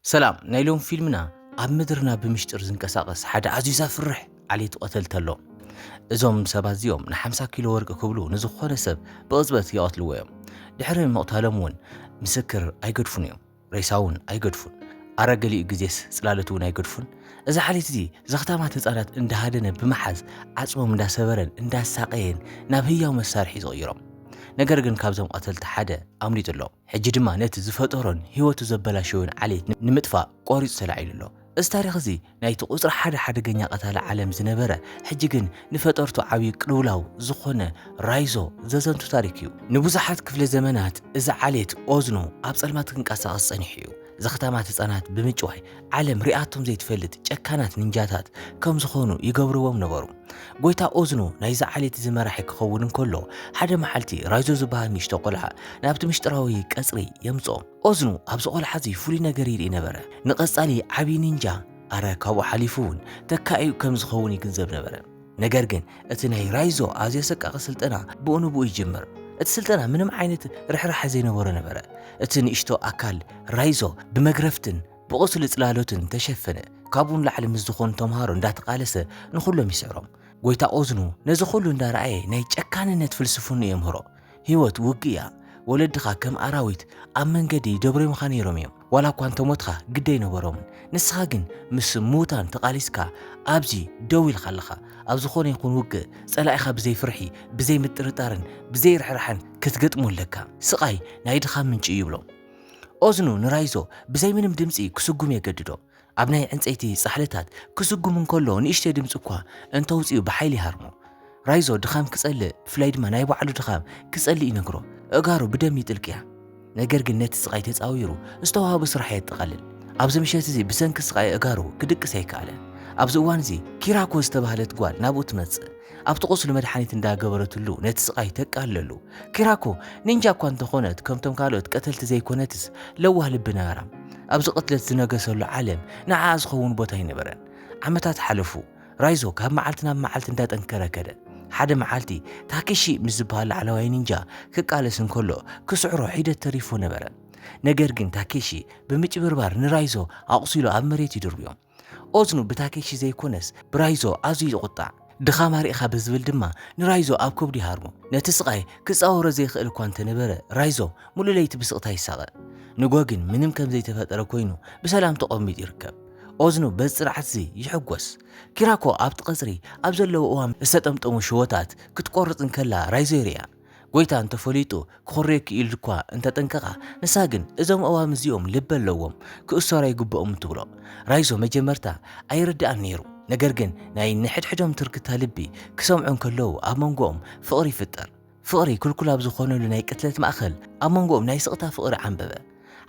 سلام نايلون فيلمنا عب مدرنا بمشتر زنكساقس حدا عزيزا فرح عليه تقتل تلو ازوم سباز يوم ن50 كيلو ورق كبلو نزخونه سب بغزبت يقتلوا يوم دحرين مقتالمون مسكر ايقدفون يوم ريساون ايقدفون አረገሊ ግዜስ ጽላለቱን አይገድፉን እዛ ሓሊት እዚ ዘኽታማት ህፃናት እንደሃደነ ብመሓዝ ዓጽሞም እንዳሰበረን እንዳሳቀየን ናብ ህያው መሳርሒ ይቕይሮም ነገር ግን ካብዞም ቀተልቲ ሓደ ኣምሊጡሎም ሕጂ ድማ ነቲ ዝፈጠሮን ህይወቱ ዘበላሸውን ዓሌት ንምጥፋእ ቆሪጹ ተላዒሉሎ እዚ ታሪኽ እዚ ናይቲ ቁፅሪ ሓደ ሓደገኛ ቀታሊ ዓለም ዝነበረ ሕጂ ግን ንፈጠርቱ ዓብዪ ቅልውላው ዝኾነ ራይዞ ዘዘንቱ ታሪክ እዩ ንብዙሓት ክፍለ ዘመናት እዚ ዓሌት ኦዝኑ ኣብ ጸልማት ክንቀሳቐስ ጸኒሑ እዩ ዘኽታማት ህፃናት ብምጭዋይ ዓለም ሪኣቶም ዘይትፈልጥ ጨካናት ንንጃታት ከም ዝኾኑ ይገብርዎም ነበሩ ጎይታ ኦዝኑ ናይዚ ዓሌት ዝመራሒ ክኸውን እንከሎ ሓደ መዓልቲ ራይዞ ዝበሃል ንእሽቶ ቆልዓ ናብቲ ምስጢራዊ ቀጽሪ የምጽኦም ኦዝኑ ኣብዚ ቆልዓ እዚ ፍሉይ ነገር ይርኢ ነበረ ንቐጻሊ ዓብዪ ንንጃ ኣረ ካብኡ ሓሊፉ እውን ተካኢኡ ከም ዝኸውን ይግንዘብ ነበረ ነገር ግን እቲ ናይ ራይዞ ኣዝዩ ሰቃቂ ስልጠና ብኡንብኡ ይጅምር እቲ ስልጠና ምንም ዓይነት ርሕራሕ ዘይነበሮ ነበረ እቲ ንእሽቶ ኣካል ራይዞ ብመግረፍትን ብቁስሊ ጽላሎትን ተሸፈነ ካብኡን ላዕሊ ምስ ዝኾኑ ተምሃሮ እንዳተቃለሰ ንኹሎም ይስዕሮም ጎይታ ኦዝኑ ነዚ ኩሉ እንዳረኣየ ናይ ጨካንነት ፍልስፍና የምህሮ ህይወት ውግእያ ወለድኻ ከም ኣራዊት ኣብ መንገዲ ደብሮ ይምኻ ነይሮም እዮም ዋላ እኳ እንተሞትኻ ግደይ ነበሮምን ንስኻ ግን ምስ ሙታን ተቃሊስካ ኣብዚ ደው ኢልካ ኣለኻ ኣብ ዝኾነ ይኹን ውግእ ጸላኢኻ ብዘይ ፍርሒ ብዘይ ምጥርጣርን ብዘይ ርሕራሕን ክትገጥሙ ኣለካ ስቃይ ናይ ድኻም ምንጭ እዩ ብሎም ኦዝኑ ንራይዞ ብዘይ ምንም ድምፂ ክስጉም የገድዶ ኣብ ናይ ዕንፀይቲ ጻሕልታት ክስጉም እንከሎ ንእሽተይ ድምፂ እኳ እንተውፅኡ ብሓይሊ ይሃርሞ ራይዞ ድኻም ክጸልእ ብፍላይ ድማ ናይ ባዕሉ ድኻም ክጸልእ ይነግሮ እጋሩ ብደም ይጥልቅያ ነገር ግን ነቲ ስቃይ ተፃዊሩ ዝተዋሃበ ስራሕ የጠቃልል ኣብዚ ምሸት እዚ ብሰንኪ ስቃይ እጋሩ ክድቅስ ኣይከኣለን ኣብዚ እዋን እዚ ኪራኮ ዝተባህለት ጓል ናብኡ ትመጽእ ኣብቲ ቁስሉ መድሓኒት እንዳገበረትሉ ነቲ ስቃይ ተቃለሉ ኪራኮ ኒንጃ እኳ እንተኾነት ከምቶም ካልኦት ቀተልቲ ዘይኮነትስ ለዋህ ልቢ ነበራ ኣብዚ ቅትለት ዝነገሰሉ ዓለም ንዓ ዝኸውን ቦታ ይነበረን ዓመታት ሓለፉ ራይዞ ካብ መዓልቲ ናብ መዓልቲ እንዳጠንከረ ከደ ሓደ መዓልቲ ታኬሺ ምስ ዝበሃል ላዕለዋይ ኒንጃ ክቃለስ እንከሎ ክስዕሮ ሒደት ተሪፎ ነበረ ነገር ግን ታኬሺ ብምጭብርባር ንራይዞ ኣቑሲሉ ኣብ መሬት ይድርብዮም ኦዝኑ ብታኬሺ ዘይኮነስ ብራይዞ ኣዝዩ ይቁጣዕ ድኻማ ሪኢኻ ብዝብል ድማ ንራይዞ ኣብ ከብዱ ይሃርሞ ነቲ ስቃይ ክፃወሮ ዘይኽእል እኳ እንተነበረ ራይዞ ሙሉእ ለይቲ ብስቕታ ይሳቐ ንጎ ግን ምንም ከም ዘይተፈጠረ ኮይኑ ብሰላም ተቐሚጡ ይርከብ ኦዝኑ በዚ ጽርዓት እዚ ይሕጎስ ኪራኮ ኣብቲ ቀጽሪ ኣብ ዘለዎ እዋም ዝተጠምጠሙ ሽወታት ክትቆርጽ እንከላ ራይዞ ይርያ ጎይታ እንተፈሊጡ ክኾርዮ ክኢሉ እኳ እንተጠንቀቓ ንሳ ግን እዞም እዋም እዚኦም ልቢ ኣለዎም ክእሰራ ይግብኦም ትብሎ ራይዞ መጀመርታ ኣይርዳእን ነይሩ ነገር ግን ናይ ንሕድሕዶም ትርክታ ልቢ ክሰምዑ እንከለዉ ኣብ መንጎኦም ፍቕሪ ይፍጠር ፍቕሪ ክልኩል ኣብ ዝኾነሉ ናይ ቅትለት ማእኸል ኣብ መንጎኦም ናይ ስቕታ ፍቕሪ ዓንበበ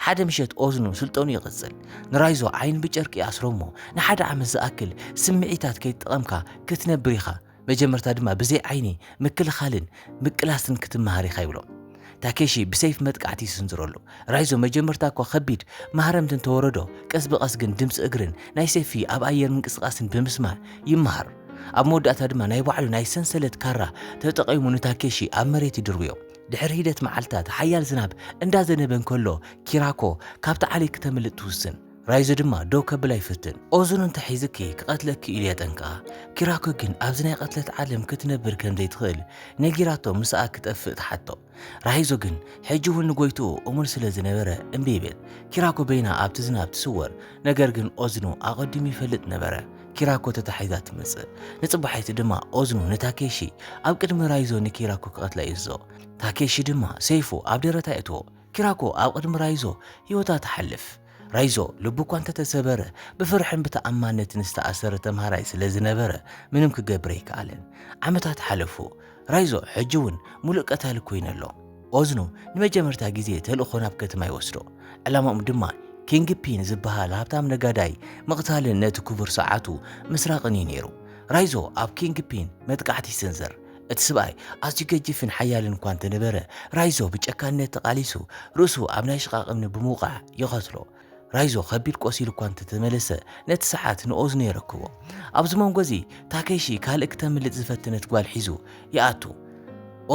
ሓደ ምሸት ኦዝኑ ስልጠኑ ይቕጽል ንራይዞ ዓይን ብጨርቂ ኣስሮሞ ንሓደ ዓመት ዝኣክል ስምዒታት ከይተጠቐምካ ክትነብር ኢኻ መጀመርታ ድማ ብዘይ ዓይኒ ምክልኻልን ምቅላስን ክትመሃር ኢኻ ይብሎ ታኬሺ ብሰይፍ መጥቃዕቲ ይስንዝረሉ ራይዞ መጀመርታ እኳ ከቢድ ማህረምት እንተወረዶ ቀስ ብቐስ ግን ድምፂ እግርን ናይ ሰይፊ ኣብ ኣየር ምንቅስቓስን ብምስማዕ ይመሃር ኣብ መወዳእታ ድማ ናይ ባዕሉ ናይ ሰንሰለት ካራ ተጠቒሙ ንታኬሺ ኣብ መሬት ይድርብዮ ድሕሪ ሂደት መዓልታት ሓያል ዝናብ እንዳዘነበ እንከሎ ኪራኮ ካብቲ ዓሌት ክተምልጥ ትውስን ራይዞ ድማ ደው ከብል ኣይፍትን ኦዝኑ እንተሒዝኪ ክቐትለኪ ኢሉ የጠንቅቓ ኪራኮ ግን ኣብዚ ናይ ቀትለት ዓለም ክትነብር ከም ዘይትኽእል ነጊራቶ ምስኣ ክጠፍእ ተሓቶ ራይዞ ግን ሕጂ እውን ንጎይትኡ እሙን ስለ ዝነበረ እምቢ ይብል ኪራኮ በይና ኣብቲ ዝናብ ትስወር ነገር ግን ኦዝኑ ኣቐዲሙ ይፈልጥ ነበረ ኪራኮ ተታሒዛ ትመጽእ ንጽባሐይቲ ድማ ኦዝኑ ንታኬሺ ኣብ ቅድሚ ራይዞ ንኪራኮ ክቐትላ ይዞ ታኬሺ ድማ ሰይፉ ኣብ ደረታ እትዎ ኪራኮ ኣብ ቅድሚ ራይዞ ህይወታ ትሓልፍ ራይዞ ልቡ እኳ እንተተሰበረ ብፍርሕን ብተኣማንነትን ዝተኣሰረ ተምሃራይ ስለ ዝነበረ ምንም ክገብር ኣይከኣለን ዓመታት ሓለፉ ራይዞ ሕጂ እውን ሙሉእ ቀታሊ ኮይነሎ ኦዝኑ ንመጀመርታ ግዜ ተልእኾ ናብ ከተማ ይወስዶ ዕላምኦም ድማ ኪንግፒን ዝበሃል ሃብታም ነጋዳይ መቕታልን ነቲ ክቡር ሰዓቱ ምስራቕን እዩ ነይሩ ራይዞ ኣብ ኪንግፒን መጥቃዕቲ ይሰንዘር እቲ ሰብኣይ ኣዝዩ ገጂፍን ሓያልን እኳ እንተነበረ ራይዞ ብጨካንነት ተቃሊሱ ርእሱ ኣብ ናይ ሽቓቕ እምኒ ብምውቃዕ ይቐትሎ ራይዞ ከቢድ ቆሲሉ እኳ እንተተመለሰ ነቲ ሰዓት ንኦዝኑ የረክቦ ኣብዚ መንጎ እዚ ታኬሺ ካልእ ክተምልጥ ዝፈትነት ጓል ሒዙ ይኣቱ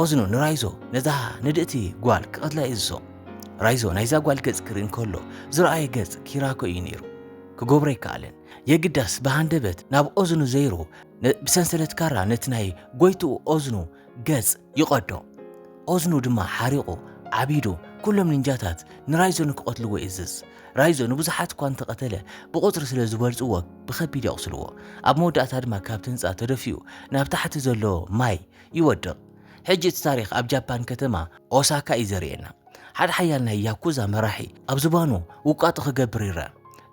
ኦዝኑ ንራይዞ ነዛ ንድእቲ ጓል ክቐትላ ይእዞ ራይዞ ናይዛ ጓል ገጽ ክሪን ከሎ ዝረአየ ገጽ ኪራኮ እዩ ነይሩ ክገብሮ ይከኣልን የግዳስ በሃንደበት ናብ ኦዝኑ ዘይሩ ብሰንሰለት ካራ ነቲ ናይ ጎይቱ ኦዝኑ ገጽ ይቐዶ ኦዝኑ ድማ ሓሪቑ ዓቢዱ ኩሎም ንንጃታት ንራይዞ ንክቐትልዎ ይእዝዝ ራይዞ ንብዙሓት እኳ እንተቐተለ ብቁፅሪ ስለ ዝበልፅዎ ብኸቢድ የቕስልዎ ኣብ መወዳእታ ድማ ካብቲ ህንፃ ተደፊኡ ናብ ታሕቲ ዘሎ ማይ ይወድቕ ሕጂ እቲ ታሪክ ኣብ ጃፓን ከተማ ኦሳካ እዩ ዘርእየና ሓደ ሓያል ናይ ያኩዛ መራሒ ኣብ ዝባኑ ውቃጦ ክገብር ይረአ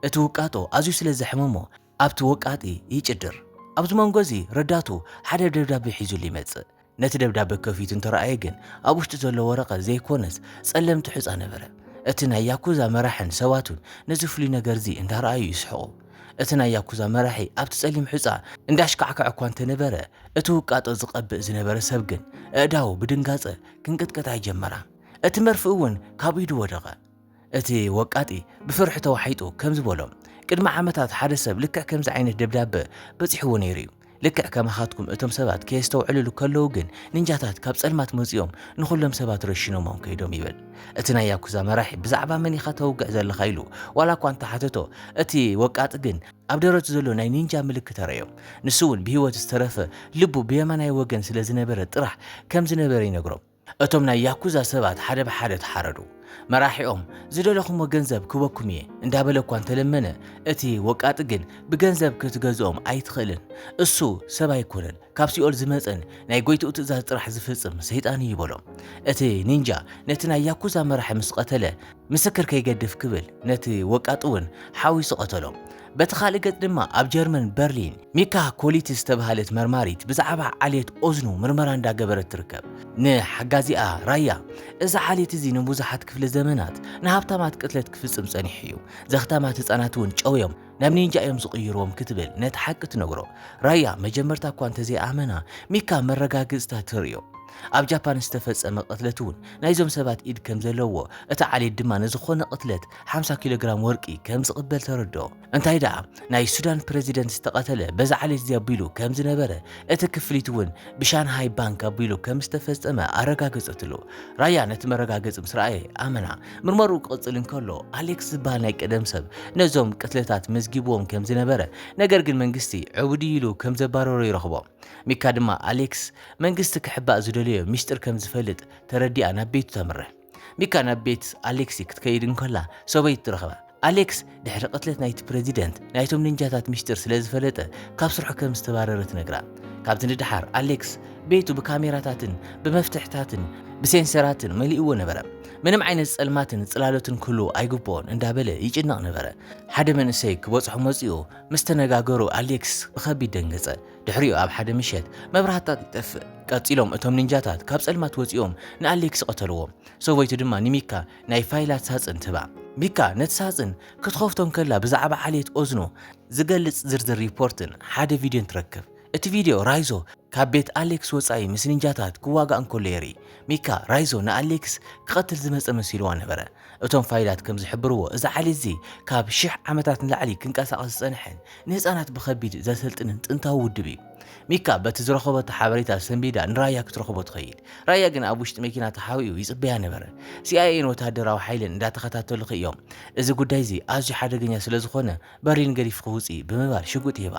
እቲ ውቃጦ ኣዝዩ ስለ ዘሕመሞ ኣብቲ ወቃጢ ይጭድር ኣብዚ መንጎ እዚ ረዳቱ ሓደ ደብዳቤ ሒዙሉ ይመጽእ ነቲ ደብዳቤ ከፊቱ እንተረኣየ ግን ኣብ ውሽጢ ዘሎ ወረቐት ዘይኮነስ ጸለምቲ ሕፃ ነበረ እቲ ናይ ያኩዛ መራሕን ሰባቱን ነዚ ፍሉይ ነገር እዚ እንዳረኣዩ ይስሕቑ እቲ ናይ ያኩዛ መራሒ ኣብቲ ጸሊም ሕፃ እንዳሽካዕካዕ እኳ እንተነበረ እቲ ውቃጦ ዝቐብእ ዝነበረ ሰብ ግን ኣእዳው ብድንጋጸ ክንቅጥቀጣ ይጀመራ እቲ መርፊ እውን ካብ ኢዱ ወደቐ እቲ ወቃጢ ብፍርሒ ተዋሒጡ ከም ዝበሎም ቅድሚ ዓመታት ሓደ ሰብ ልክዕ ከምዚ ዓይነት ደብዳቤ በፂሕዎ ነይሩ እዩ ልክዕ ከማኻትኩም እቶም ሰባት ከየስተውዕልሉ ከለዉ ግን ንንጃታት ካብ ጸልማት መፂኦም ንኹሎም ሰባት ረሽኖሞም ከይዶም ይብል እቲ ናይ ያኩዛ መራሒ ብዛዕባ መን ኢኻ ተውግዕ ዘለኻ ኢሉ ዋላ እኳ እንተሓተቶ እቲ ወቃጢ ግን ኣብ ደረቱ ዘሎ ናይ ኒንጃ ምልክት ኣረዮም ንሱ እውን ብሂወት ዝተረፈ ልቡ ብየማናይ ወገን ስለ ዝነበረ ጥራሕ ከም ዝነበረ ይነግሮም እቶም ናይ ያኩዛ ሰባት ሓደ ብሓደ ተሓረዱ መራሒኦም ዝደለኹሞ ገንዘብ ክወኩም እየ እንዳበለ እኳ እንተለመነ እቲ ወቃጢ ግን ብገንዘብ ክትገዝኦም ኣይትኽእልን እሱ ሰብ ኣይኮነን ካብ ሲኦል ዝመፀን ናይ ጎይትኡ ትእዛዝ ጥራሕ ዝፍጽም ሰይጣን ይበሎም እቲ ኒንጃ ነቲ ናይ ያኩዛ መራሒ ምስ ቀተለ ምስክር ከይገድፍ ክብል ነቲ ወቃጢ እውን ሓዊሱ ቀተሎም በቲ ካልእ ገጽ ድማ ኣብ ጀርመን በርሊን ሚካ ኮሊትስ ተባሃለት መርማሪት ብዛዕባ ዓሌት ኦዝኑ ምርመራ እንዳገበረት ትርከብ ንሓጋዚኣ ራያ እዛ ዓሌት እዚ ንብዙሓት ክፍለ ዘመናት ንሃብታማት ቅትለት ክፍጽም ጸኒሑ እዩ ዘኽታማት ህፃናት እውን ጨውዮም ናብ ኒንጃ እዮም ዝቕይርዎም ክትብል ነቲ ሓቂ ትነግሮ ራያ መጀመርታ እኳ እንተዘይኣመና ሚካ መረጋግጽታት ትርእዮ ኣብ ጃፓን ዝተፈጸመ ቅትለት እውን ናይዞም ሰባት ኢድ ከም ዘለዎ እቲ ዓሌት ድማ ንዝኾነ ቅትለት 50 ኪሎ ግራም ወርቂ ከም ዝቕበል ተረድኦ እንታይ ደኣ ናይ ሱዳን ፕሬዚደንት ዝተቐተለ በዛ ዓሌት እዚ ኣቢሉ ከም ዝነበረ እቲ ክፍሊት እውን ብሻንሃይ ባንክ ኣቢሉ ከም ዝተፈጸመ ኣረጋገፀትሉ ራያ ነቲ መረጋገፂ ምስ ረኣየ ኣመና ምርመርኡ ክቕፅል እንከሎ ኣሌክስ ዝበሃል ናይ ቀደም ሰብ ነዞም ቅትለታት መዝጊብዎም ከም ዝነበረ ነገር ግን መንግስቲ ዕቡዲ ኢሉ ከም ዘባረሮ ይረኽቦም ሚካ ድማ ኣሌክስ መንግስቲ ክሕባእ ዝደልዮ ሚስጥር ከም ዝፈልጥ ተረዲኣ ናብ ቤቱ ተምርሕ ሚካ ናብ ቤት ኣሌክሲ ክትከይድ እንከላ ሰበይት ትረኽባ ኣሌክስ ድሕሪ ቅትለት ናይቲ ፕሬዚደንት ናይቶም ኒንጃታት ሚስጥር ስለ ዝፈለጠ ካብ ስርሑ ከም ዝተባረረ ትነግራ ካብቲ ንድሓር ኣሌክስ ቤቱ ብካሜራታትን ብመፍትሕታትን ብሴንሰራትን መሊእዎ ነበረ ምንም ዓይነት ጸልማትን ጽላለትን ኩሉ ኣይግቦን እንዳበለ ይጭነቕ ነበረ ሓደ መንእሰይ ክበጽሑ መጺኡ ምስ ተነጋገሩ ኣሌክስ ብኸቢድ ደንገጸ ድሕሪኡ ኣብ ሓደ ምሸት መብራህታት ይጠፍእ ቀጺሎም እቶም ኒንጃታት ካብ ጸልማት ወፂኦም ንኣሌክስ ቀተልዎ ሰበይቱ ድማ ንሚካ ናይ ፋይላት ሳጽን ትባ ሚካ ነቲ ሳጽን ክትኸፍቶም ከላ ብዛዕባ ዓሌት ኦዝኑ ዝገልጽ ዝርዝር ሪፖርትን ሓደ ቪድዮን ትረክብ እቲ ቪድዮ ራይዞ ካብ ቤት ኣሌክስ ወጻኢ ምስ ኒንጃታት ክዋጋእ እንከሎ የርኢ ሚካ ራይዞ ንኣሌክስ ክቐትል ዝመፀ መሲልዋ ነበረ እቶም ፋይላት ከም ዝሕብርዎ እዚ ዓሌት እዚ ካብ 1000 ዓመታት ንላዕሊ ክንቀሳቐስ ዝጸንሐን ንህፃናት ብኸቢድ ዘሰልጥንን ጥንታዊ ውድብ እዩ ሚካ በቲ ዝረኸበቶ ሓበሬታ ሰንቢዳ ንራያ ክትረኽቦ ትኸይድ ራያ ግን ኣብ ውሽጢ መኪና ተሓዊኡ ይጽበያ ነበረ ሲአይኤን ወታደራዊ ሓይልን እንዳተኸታተሉ እዮም እዚ ጉዳይ እዚ ኣዝዩ ሓደገኛ ስለ ዝኾነ በርሊን ገዲፍ ክውፅእ ብምባል ሽጉጥ ይባ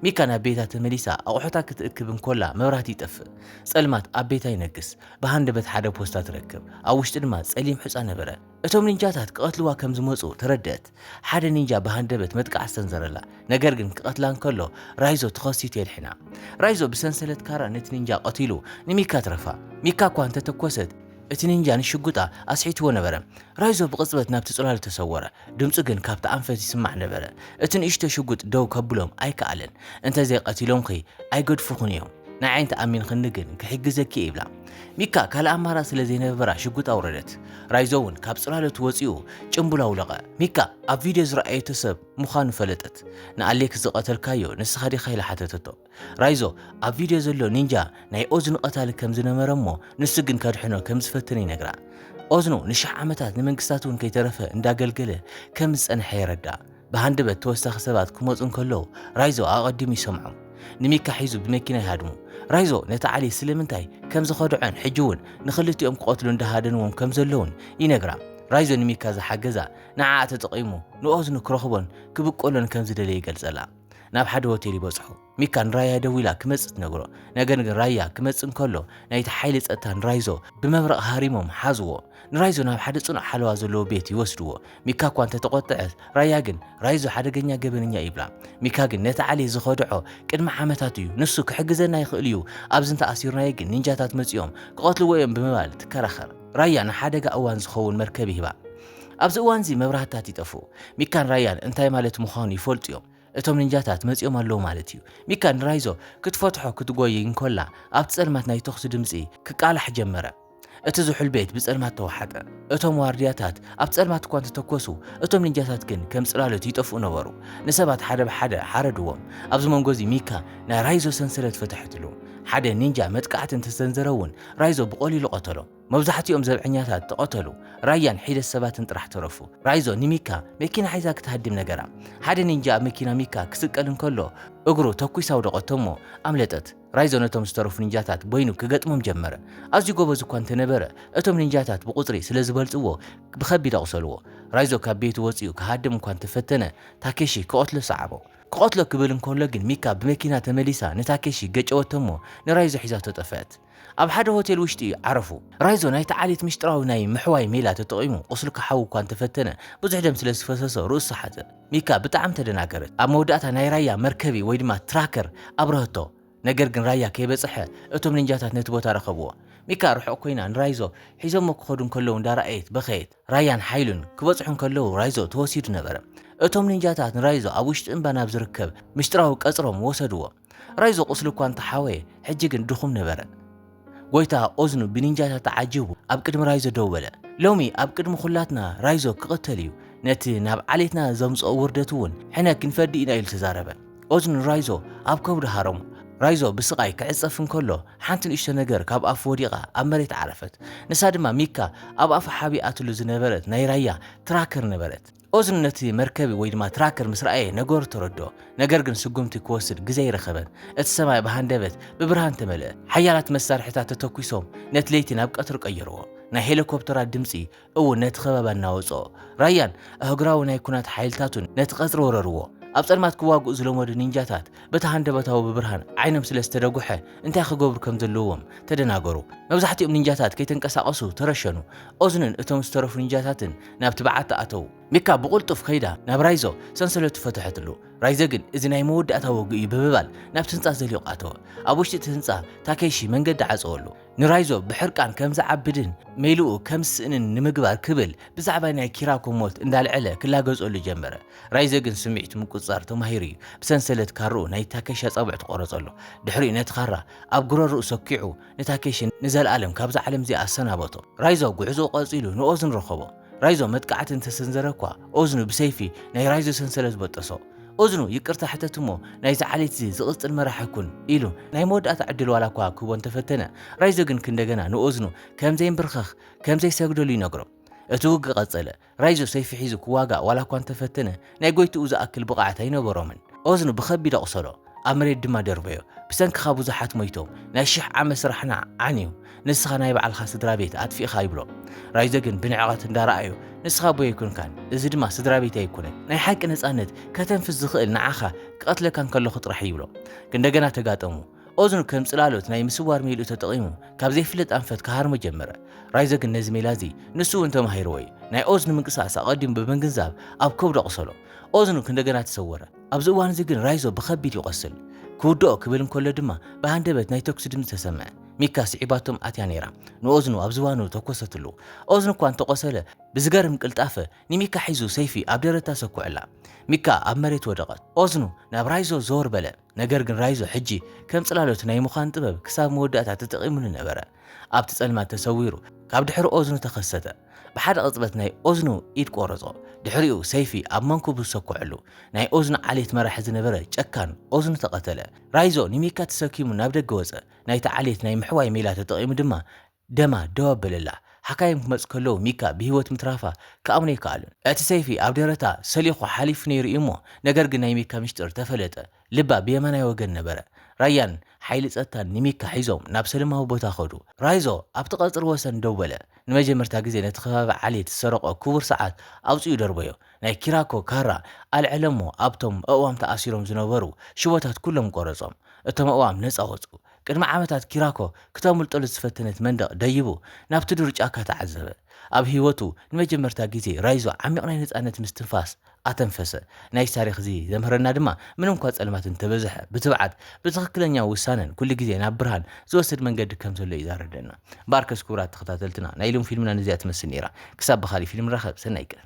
ሚካ ናብ ቤታ ተመሊሳ ኣቑሑታ ክትእክብ እንከላ መብራህቲ ይጠፍእ ጸልማት ኣብ ቤታ ይነግስ ብሃንደበት ሓደ ፖስታ ትረክብ ኣብ ውሽጢ ድማ ጸሊም ሕፃ ነበረ እቶም ኒንጃታት ክቐትልዋ ከም ዝመፁ ተረድአት ሓደ ኒንጃ ብሃንደበት መጥቃዕ ዝተንዘረላ ነገር ግን ክቐትላ እንከሎ ራይዞ ተኸሲቱ የልሒና ራይዞ ብሰንሰለት ካራ ነቲ ኒንጃ ቀቲሉ ንሚካ ትረፋ ሚካ እኳ እንተተኮሰት እቲ ኒንጃ ንሽጉጣ ኣስሒትዎ ነበረ ራይዞ ብቕጽበት ናብቲ ጽላል ተሰወረ ድምፁ ግን ካብቲ ኣንፈት ይስማዕ ነበረ እቲ ንእሽቶ ሽጉጥ ደው ከብሎም ኣይከኣለን እንተዘይቀቲሎምኺ ኣይገድፉኹን እዮም ናይ ዓይንቲ ኣሚን ክንግን ክሕግዘኪ ይብላ ሚካ ካልእ ኣማራፂ ስለ ዘይነበራ ሽጉጥ ኣውረደት ራይዞ እውን ካብ ጽላለቱ ወፂኡ ጭምቡል ኣውለቐ ሚካ ኣብ ቪድዮ ዝረኣየቶ ሰብ ምዃኑ ፈለጠት ንኣሌክስ ዝቐተልካዮ ንስኻ ዲኻ ኢላ ሓተተቶ ራይዞ ኣብ ቪድዮ ዘሎ ኒንጃ ናይ ኦዝኑ ቀታሊ ከም ዝነበረ እሞ ንሱ ግን ከድሕኖ ከም ዝፈተነ ይነግራ ኦዝኑ ን1000 ዓመታት ንመንግስታት እውን ከይተረፈ እንዳገልገለ ከም ዝጸንሐ የረዳእ ብሃንደበት ተወሳኺ ሰባት ክመፁ እንከለዉ ራይዞ ኣቐዲሙ ይሰምዖም ንሚካ ሒዙ ብመኪና ይሃድሙ ራይዞ ነቲ ዓሌት ስለምንታይ ከም ዝኸድዖን ሕጂ እውን ንኽልቲኦም ክቐትሉ እንዳሃደንዎም ከም ዘለውን ይነግራ ራይዞ ንሚካ ዝሓገዛ ንዓዓ ተጠቒሙ ንኦዝኑ ክረኽቦን ክብቆሎን ከም ዝደለ ይገልጸላ ናብ ሓደ ሆቴል ይበጽሑ ሚካ ንራያ ደው ኢላ ክመጽእ ትነግሮ ነገር ግን ራያ ክመጽእ እንከሎ ናይቲ ሓይሊ ጸጥታ ንራይዞ ብመብረቕ ሃሪሞም ሓዝዎ ንራይዞ ናብ ሓደ ጽኑዕ ሓለዋ ዘለዎ ቤት ይወስድዎ ሚካ እኳ እንተተቆጥዐት ራያ ግን ራይዞ ሓደገኛ ገበነኛ ይብላ ሚካ ግን ነቲ ዓሌ ዝኸድዖ ቅድሚ ዓመታት እዩ ንሱ ክሕግዘና ይኽእል እዩ ኣብዚ እንተኣሲርናዮ ግን ኒንጃታት መጺኦም ክቐትልዎ እዮም ብምባል ትከራኸር ራያ ንሓደጋ እዋን ዝኸውን መርከብ ይሂባ ኣብዚ እዋን እዚ መብራህትታት ይጠፉ ሚካን ራያን እንታይ ማለት ምዃኑ ይፈልጡ እዮም እቶም ኒንጃታት መጺኦም ኣለዉ ማለት እዩ ሚካ ንራይዞ ክትፈትሖ ክትጎይ እንከላ ኣብቲ ጸልማት ናይ ተኽሲ ድምጺ ክቃላሕ ጀመረ እቲ ዝሑል ቤት ብጸልማት ተዋሓጠ እቶም ዋርድያታት ኣብ ጸልማት እኳ እንተተኮሱ እቶም ኒንጃታት ግን ከም ጽላሎት ይጠፍኡ ነበሩ ንሰባት ሓደ ብሓደ ሓረድዎም ኣብዚ መንጎ እዚ ሚካ ናይ ራይዞ ሰንሰለት ፈተሐትሉ ሓደ ኒንጃ መጥቃዕቲ እንተሰንዘረውን ራይዞ ብቐሊሉ ቀተሎ መብዛሕትኦም ዘብዐኛታት ተቐተሉ ራያን ሒደት ሰባትን ጥራሕ ተረፉ ራይዞ ንሚካ መኪና ሒዛ ክትሃድም ነገራ ሓደ ኒንጃ ኣብ መኪና ሚካ ክስቀል እንከሎ እግሩ ተኩሳ ወደቐቶሞ ኣምለጠት ራይዞ ነቶም ዝተረፉ ኒንጃታት በይኑ ክገጥሞም ጀመረ ኣዝዩ ጎበዝ እኳ እንተነበረ እቶም ኒንጃታት ብቁፅሪ ስለ ዝበልጽዎ ብኸቢድ ኣቑሰልዎ ራይዞ ካብ ቤቱ ወፂኡ ክሃድም እኳ እንተፈተነ ታኬሺ ክቐትሎ ሰዓቦ ክቐትሎ ክብል እንከሎ ግን ሚካ ብመኪና ተመሊሳ ንታኬሺ ገጨወቶሞ ንራይዞ ሒዛቶ ጠፍአት ኣብ ሓደ ሆቴል ውሽጢ ዓረፉ ራይዞ ናይቲ ዓሌት ምስጢራዊ ናይ ምሕዋይ ሜላ ተጠቒሙ ቁስሉ ክሓው እኳ እንተፈተነ ብዙሕ ደም ስለ ዝፈሰሰ ርእሱ ሓዘ ሚካ ብጣዕሚ ተደናገረት ኣብ መወዳእታ ናይ ራያ መርከቢ ወይ ድማ ትራከር ኣብረህቶ ነገር ግን ራያ ከይበጽሐ እቶም ኒንጃታት ነቲ ቦታ ረኸብዎ ሚካ ርሑቕ ኮይና ንራይዞ ሒዞሞ ክኸዱ እንከለዉ እንዳረኣየት በኸየት ራያን ሓይሉን ክበጽሑ እንከለዉ ራይዞ ተወሲዱ ነበረ እቶም ኒንጃታት ንራይዞ ኣብ ውሽጢ እምባ ናብ ዝርከብ ምስጢራዊ ቀጽሮም ወሰድዎ ራይዞ ቁስሉ እኳ እንተሓወየ ሕጂ ግን ድኹም ነበረ ጎይታ ኦዝኑ ብኒንጃታት ተዓጂቡ ኣብ ቅድሚ ራይዞ ደወለ ሎሚ ኣብ ቅድሚ ኩላትና ራይዞ ክቕተል እዩ ነቲ ናብ ዓሌትና ዘምጽኦ ውርደት እውን ሕነ ክንፈዲ ኢና ኢሉ ተዛረበ ኦዝኑ ራይዞ ኣብ ከብዱ ሃረሙ ራይዞ ብስቃይ ክዕጸፍ እንከሎ ሓንቲ ንእሽቶ ነገር ካብ ኣፉ ወዲቓ ኣብ መሬት ዓረፈት ንሳ ድማ ሚካ ኣብ ኣፉ ሓቢኣትሉ ዝነበረት ናይ ራያ ትራከር ነበረት ኦዝኑ ነቲ መርከቢ ወይ ድማ ትራከር ምስ ረኣየ ነገሩ ተረድኦ ነገር ግን ስጉምቲ ክወስድ ግዜ ይረኸበን እቲ ሰማይ ብሃንደበት ብብርሃን ተመልአ ሓያላት መሳርሕታት ተተኲሶም ነቲ ለይቲ ናብ ቀትሪ ቀይርዎ ናይ ሄሊኮፕተራት ድምፂ እውን ነቲ ኸበባ እናወፅኦ ራያን ኣህጉራዊ ናይ ኩናት ሓይልታቱን ነቲ ቀጽሪ ወረርዎ ኣብ ጸልማት ክዋግኡ ዝለመዱ ኒንጃታት በቲ ሃንደበታዊ ብብርሃን ዓይኖም ስለ ዝተደጉሐ እንታይ ክገብሩ ከም ዘለዎም ተደናገሩ መብዛሕትኦም ኒንጃታት ከይተንቀሳቐሱ ተረሸኑ ኦዝንን እቶም ዝተረፉ ኒንጃታትን ናብቲ በዓት ኣተዉ ሚካ ብቁልጡፍ ከይዳ ናብ ራይዞ ሰንሰለቱ ፈትሐትሉ ራይዞ ግን እዚ ናይ መወዳእታ ወግኡ እዩ ብምባል ናብቲ ህንፃ ዘልዩ ኣተወ ኣብ ውሽጢ እቲ ህንፃ ታኬሺ መንገዲ ዓፀወሉ ንራይዞ ብሕርቃን ከም ዝዓብድን ሜልኡ ከም ስእንን ንምግባር ክብል ብዛዕባ ናይ ኪራኮ ሞት እንዳልዕለ ክላገጸሉ ጀመረ ራይዞ ግን ስምዒቱ ምቁፅጻር ተማሂሩ እዩ ብሰንሰለት ካርኡ ናይ ታኬሺ ጸብዕ ተቆረጸሉ ድሕሪኡ ነቲ ካራ ኣብ ጉረርኡ ሰኪዑ ንታኬሺ ንዘለኣለም ካብዛ ዓለም እዚኣ ኣሰናበቶ ራይዞ ጉዕዞ ቀፂሉ ንኦዝን ረኸቦ ራይዞ መጥቃዕቲ እንተሰንዘረ እኳ ኦዝኑ ብሰይፊ ናይ ራይዞ ሰንሰለት በጠሶ ኦዝኑ ይቅርታ ሕተትሞ ናይ ዝዓሌት ዝቕጽል መራሕኩን ኢሉ ናይ መወዳእታ ዕድል ዋላ እኳ ክህቦ እንተፈተነ ራይዞ ግን እንደገና ንኦዝኑ ከም ዘይንብርኸኽ ከም ዘይሰግደሉ ይነግሮ እቲ ውግእ ቀጸለ ራይዞ ሰይፊ ሒዙ ክዋጋእ ዋላ እኳ እንተፈተነ ናይ ጎይትኡ ዝኣክል ብቕዓት ኣይነበሮምን ኦዝኑ ብኸቢድ ኣቑሰሎ ኣብ መሬት ድማ ደርበዮ ብሰንኪኻ ብዙሓት ሞይቶም ናይ 1000 ዓመት ስራሕና ዓንዩ ንስኻ ናይ በዓልኻ ስድራ ቤት ኣጥፊእኻ ይብሎ ራይዞ ግን ብንዕቐት እንዳረኣዮ ንስኻ ቦ ይኩንካን እዚ ድማ ስድራ ቤት ኣይኮነን ናይ ሓቂ ነፃነት ከተንፍስ ዝኽእል ንዓኻ ክቐትለካ እንከለኹ ጥራሕ ይብሎ እንደገና ተጋጠሙ ኦዝኑ ከም ጽላሎት ናይ ምስዋር ሜልኡ ተጠቒሙ ካብ ዘይፍለጥ ኣንፈት ክሃርሞ ጀመረ ራይዞ ግን ነዚ ሜላ እዚ ንሱ እውን ተማሂርዎ እዩ ናይ ኦዝኑ ምንቅስቓስ ኣቐዲሙ ብምግንዛብ ኣብ ከብዱ ኣቑሰሎ ኦዝኑ እንደገና ተሰወረ ኣብዚ እዋን እዚ ግን ራይዞ ብኸቢድ ይቆስል ክውድኦ ክብል እንከሎ ድማ ብሃንደበት ናይ ተኩሲ ድምፂ ተሰምዐ ሚካ ስዒባቶም ኣትያ ነይራ ንኦዝኑ ኣብ ዝባኑ ተኮሰትሉ ኦዝኑ እኳ እንተቆሰለ ብዝገርም ቅልጣፈ ንሚካ ሒዙ ሰይፊ ኣብ ደረታ ሰኩዕላ ሚካ ኣብ መሬት ወደቐት ኦዝኑ ናብ ራይዞ ዞር በለ ነገር ግን ራይዞ ሕጂ ከም ጽላሎት ናይ ምዃን ጥበብ ክሳብ መወዳእታ ተጠቒሙሉ ነበረ ኣብቲ ጸልማት ተሰዊሩ ካብ ድሕሪ ኦዝኑ ተኸሰተ ብሓደ ቅጽበት ናይ ኦዝኑ ኢድ ቆረጾ ድሕሪኡ ሰይፊ ኣብ መንኩቡ ሰኩዕሉ ናይ ኦዝኑ ዓሌት መራሒ ዝነበረ ጨካን ኦዝኑ ተቐተለ ራይዞ ንሚካ ተሰኪሙ ናብ ደገ ወፀ ናይቲ ዓሌት ናይ ምሕዋይ ሜላ ተጠቒሙ ድማ ደማ ደው ኣበለላ ሓካይም ክመጽእ ከለዉ ሚካ ብሂወት ምትራፋ ከኣምኖ ይከኣሉን እቲ ሰይፊ ኣብ ደረታ ሰሊኹ ሓሊፉ ነይሩ እሞ ነገር ግን ናይ ሚካ ምስጢር ተፈለጠ ልባ ብየማናይ ወገን ነበረ ራያን ሓይሊ ጸጥታን ኒሚካ ሒዞም ናብ ሰላማዊ ቦታ ኸዱ። ራይዞ ኣብቲ ቀጽሪ ወሰን ደው በለ። ንመጀመርታ ግዜ ነቲ ከባቢ ዓሌት ዝሰረቆ ክቡር ሰዓት ኣውፅኡ ደርበዮ። ናይ ኪራኮ ካራ ኣልዕለ እሞ ኣብቶም ኣእዋም ተኣሲሮም ዝነበሩ ሽቦታት ኩሎም ቆረጾም። እቶም ኣእዋም ነፃ ወፁ። ቅድሚ ዓመታት ኪራኮ ክተምልጠሉ ዝፈተነት መንደቕ ደይቡ ናብቲ ዱር ጫካ ተዓዘበ። ኣብ ህይወቱ ንመጀመርታ ግዜ ራይዞ ዓሚቕ ናይ ነፃነት ምስትንፋስ ኣተንፈሰ። ናይ ታሪክ እዚ ዘምህረና ድማ ምንም እኳ ጸልማት እንተበዝሐ ብትብዓት ብትኽክለኛ ውሳነን ኩሉ ግዜ ናብ ብርሃን ዝወስድ መንገዲ ከም ዘሎ ይዛረደና። ባርከስ ክቡራት ተኸታተልትና ናይ ሎም ፊልምና ነዚኣ ትመስል ነይራ። ክሳብ ብኻሊእ ፊልም ንራኸብ። ሰናይ ቀን